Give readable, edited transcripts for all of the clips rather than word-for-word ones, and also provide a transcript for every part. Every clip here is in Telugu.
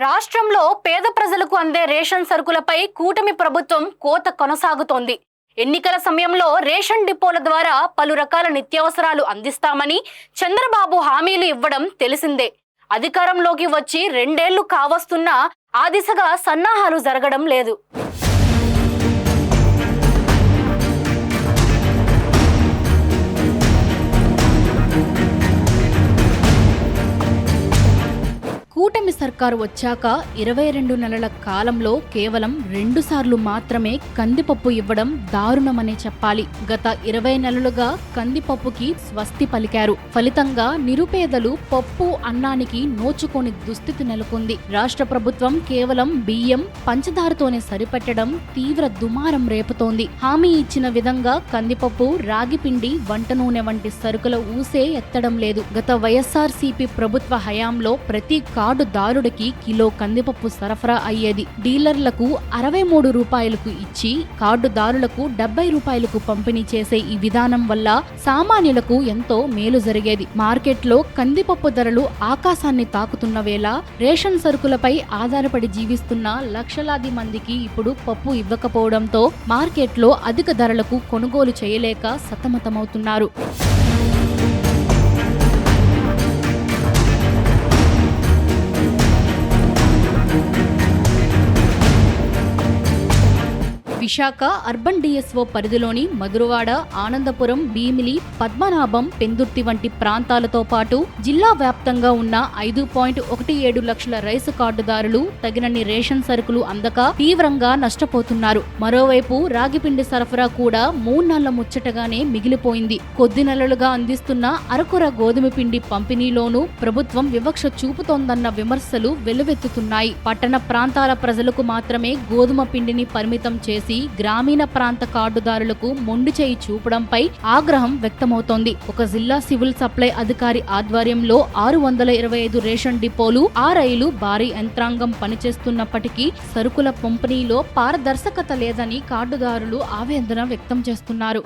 రాష్ట్రంలో పేద ప్రజలకు అందే రేషన్ సరుకులపై కూటమి ప్రభుత్వం కోత కొనసాగుతోంది. ఎన్నికల సమయంలో రేషన్ డిపోల ద్వారా పలు రకాల నిత్యావసరాలు అందిస్తామని చంద్రబాబు హామీలు ఇవ్వడం తెలిసిందే. అధికారంలోకి వచ్చి 2 ఏళ్లు కావస్తున్నా ఆ దిశగా సన్నాహాలు జరగడం లేదు. కూటమి సర్కారు వచ్చాక 22 నెలల కాలంలో కేవలం 2 సార్లు మాత్రమే కందిపప్పు ఇవ్వడం దారుణమనే చెప్పాలి. గత 20 నెలలుగా కందిపప్పుకి స్వస్తి పలికారు. ఫలితంగా నిరుపేదలు పప్పు అన్నానికి నోచుకోని దుస్థితి నెలకొంది. రాష్ట్ర ప్రభుత్వం కేవలం బియ్యం, పంచదారతోనే సరిపెట్టడం తీవ్ర దుమారం రేపుతోంది. హామీ ఇచ్చిన విధంగా కందిపప్పు, రాగిపిండి, వంట నూనె వంటి సరుకుల ఊసే ఎత్తడం లేదు. గత వైఎస్ఆర్సీపీ ప్రభుత్వ హయాంలో ప్రతి కార్డుదారుడికి కిలో కందిపప్పు సరఫరా అయ్యేది. డీలర్లకు 63 రూపాయలకు ఇచ్చి కార్డుదారులకు 70 రూపాయలకు పంపిణీ చేసే ఈ విధానం వల్ల సామాన్యులకు ఎంతో మేలు జరిగేది. మార్కెట్లో కందిపప్పు ధరలు ఆకాశాన్ని తాకుతున్న వేళ రేషన్ సరుకులపై ఆధారపడి జీవిస్తున్న లక్షలాది మందికి ఇప్పుడు పప్పు ఇవ్వకపోవడంతో మార్కెట్లో అధిక ధరలకు కొనుగోలు చేయలేక సతమతమవుతున్నారు. విశాఖ అర్బన్ డిఎస్ఓ పరిధిలోని మధురవాడ, ఆనందపురం, భీమిలి, పద్మనాభం, పెందుర్తి వంటి ప్రాంతాలతో పాటు జిల్లా వ్యాప్తంగా ఉన్న 5.17 లక్షల రైసు కార్డుదారులు తగినన్ని రేషన్ సరుకులు అందక తీవ్రంగా నష్టపోతున్నారు. మరోవైపు రాగిపిండి సరఫరా కూడా 3 నెలల ముచ్చటగానే మిగిలిపోయింది. కొద్ది నెలలుగా అందిస్తున్న అరకొర గోధుమ పిండి పంపిణీలోనూ ప్రభుత్వం వివక్ష చూపుతోందన్న విమర్శలు వెల్లువెత్తుతున్నాయి. పట్టణ ప్రాంతాల ప్రజలకు మాత్రమే గోధుమ పిండిని పరిమితం చేసి గ్రామీణ ప్రాంత కార్డుదారులకు మొండి చేయి చూపడంపై ఆగ్రహం వ్యక్తమవుతోంది. ఒక జిల్లా సివిల్ సప్లై అధికారి ఆధ్వర్యంలో 625 రేషన్ డిపోలు, 6 భారీ యంత్రాంగం పనిచేస్తున్నప్పటికీ సరుకుల పంపిణీలో పారదర్శకత లేదని కార్డుదారులు ఆవేదన వ్యక్తం చేస్తున్నారు.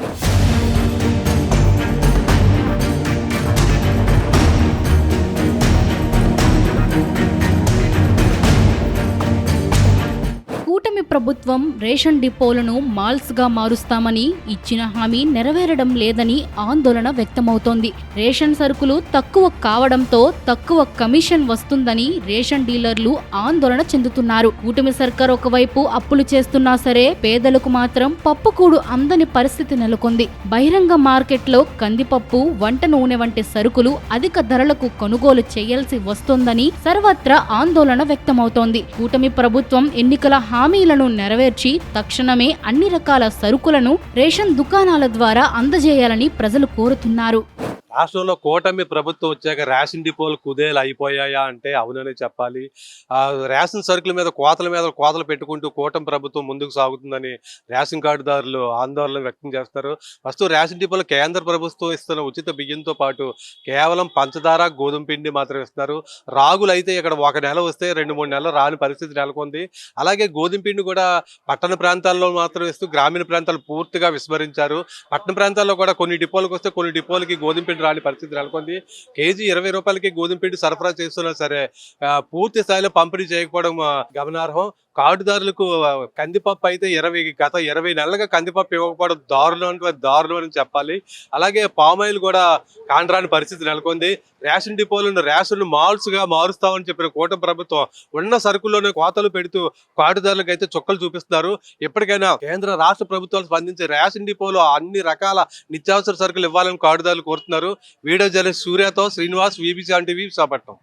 కూటమి ప్రభుత్వం రేషన్ డిపోలను మాల్స్ గా మారుస్తామని ఇచ్చిన హామీ నెరవేరడం లేదని ఆందోళన వ్యక్తమవుతోంది. రేషన్ సరుకులు తక్కువ కావడంతో తక్కువ కమిషన్ వస్తుందని రేషన్ డీలర్లు ఆందోళన చెందుతున్నారు. కూటమి సర్కార్ ఒకవైపు అప్పులు చేస్తున్నా సరే పేదలకు మాత్రం పప్పుకూడు అందని పరిస్థితి నెలకొంది. బహిరంగ మార్కెట్లో కందిపప్పు, వంట నూనె వంటి సరుకులు అధిక ధరలకు కొనుగోలు చేయాల్సి వస్తోందని సర్వత్రా ఆందోళన వ్యక్తమవుతోంది. కూటమి ప్రభుత్వం ఎన్నికల హామీలను నెరవేర్చి తక్షణమే అన్ని రకాల సరుకులను రేషన్ దుకాణాల ద్వారా అందజేయాలని ప్రజలు కోరుతున్నారు. రాష్ట్రంలో కూటమి ప్రభుత్వం వచ్చాక రేషన్ డిపోలు కుదేలు అయిపోయాయా అంటే అవుననే చెప్పాలి. రేషన్ సరుకుల మీద కోతలు పెట్టుకుంటూ కూటమి ప్రభుత్వం ముందుకు సాగుతుందని రేషన్ కార్డుదారులు ఆందోళన వ్యక్తం చేస్తారు. ఫస్ట్ రేషన్ డిపోలు కేంద్ర ప్రభుత్వం ఇస్తున్న ఉచిత బియ్యంతో పాటు కేవలం పంచదార, గోధుమ పిండి మాత్రం ఇస్తున్నారు. రాగులు అయితే ఇక్కడ 1 నెల వస్తే 2-3 నెలలు రాని పరిస్థితి నెలకొంది. అలాగే గోధుమ పిండి కూడా పట్టణ ప్రాంతాల్లో మాత్రం ఇస్తూ గ్రామీణ ప్రాంతాలు పూర్తిగా విస్మరించారు. పట్టణ ప్రాంతాల్లో కూడా కొన్ని డిపోలకు వస్తే కొన్ని డిపోలకి గోధుమ పిండి రాని పరిస్థితి నెలకొంది. కేజీ 20 రూపాయలకి గోధుమ పిండి సరఫరా చేస్తున్నా సరే పూర్తి స్థాయిలో పంపిణీ చేయకపోవడం గమనార్హం. కార్డుదారులకు కందిపప్పు అయితే గత 20 నెలలుగా కందిపప్పు ఇవ్వకపోవడం దారుణం అని చెప్పాలి. అలాగే పామాయిల్ కూడా కాండ్రాని పరిస్థితి నెలకొంది. రేషన్ డిపోలను రేషన్ మాల్స్ గా మారుస్తామని చెప్పిన కూటమి ప్రభుత్వం ఉన్న సరుకుల్లోనే కోతలు పెడుతూ కార్డుదారులకు అయితే చుక్కలు చూపిస్తున్నారు. ఎప్పటికైనా కేంద్ర రాష్ట్ర ప్రభుత్వాలు స్పందించి రేషన్ డిపోలో అన్ని రకాల నిత్యావసర సరుకులు ఇవ్వాలని కార్డుదారులు కోరుతున్నారు. వీడియో జర్నలిస్ట్ సూర్యతో శ్రీనివాస్, VBC టీవీ, విశాఖపట్నం.